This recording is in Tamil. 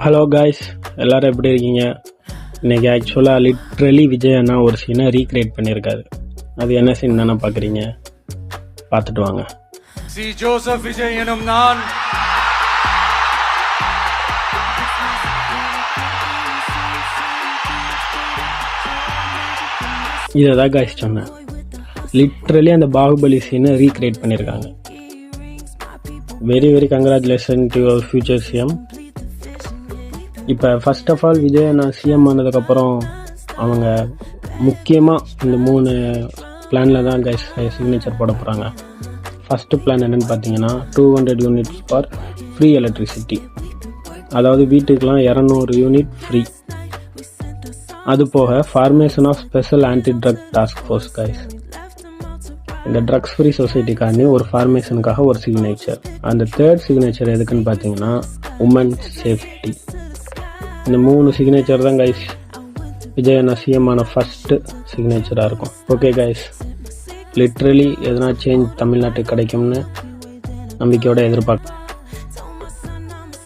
ஹலோ காய்ஸ், எல்லோரும் எப்படி இருக்கீங்க? இன்றைக்கி ஆக்சுவலாக லிட்ரலி விஜய் அண்ணா ஒரு சீனை ரீக்ரியேட் பண்ணியிருக்காரு. அது என்ன சீன் தானே பார்க்குறீங்க, பார்த்துட்டு வாங்க. சி ஜோசப் விஜய் எனும் நான் இதை தான் காய்ஸ் சொன்னேன். லிட்ரலி அந்த பாகுபலி சீனை ரீக்ரியேட் பண்ணியிருக்காங்க. Very very congratulation to your future CM. இப்போ ஃபர்ஸ்ட் ஆஃப் ஆல் விஜய் அண்ணா சிஎம் ஆனதுக்கப்புறம் அவங்க முக்கியமாக இந்த 3 பிளானில் தான் கைஸ் சிக்னேச்சர் போட போகிறாங்க. ஃபஸ்ட்டு பிளான் என்னென்னு பார்த்தீங்கன்னா 200 யூனிட்ஸ் ஃபார் ஃப்ரீ எலக்ட்ரிசிட்டி, அதாவது வீட்டுக்கெலாம் 200 யூனிட் ஃப்ரீ. அது போக formation of special anti drug task force guys. இந்த ட்ரக்ஸ் ஃப்ரீ சொசைட்டிக்காண்டி ஒரு ஃபார்மேஷனுக்காக ஒரு சிக்னேச்சர். அந்த 3rd சிக்னேச்சர் எதுக்குன்னு பார்த்தீங்கன்னா உமன்ஸ் சேஃப்டி. இந்த 3 சிக்னேச்சர் தான் கைஸ் விஜய் அண்ணா சிஎம் ஆன ஃபஸ்ட்டு சிக்னேச்சராக இருக்கும். ஓகே கைஸ், லிட்ரலி எதனா சேஞ்ச் தமிழ்நாட்டுக்கு கிடைக்கும்னு நம்பிக்கையோடு எதிர்பார்க்க.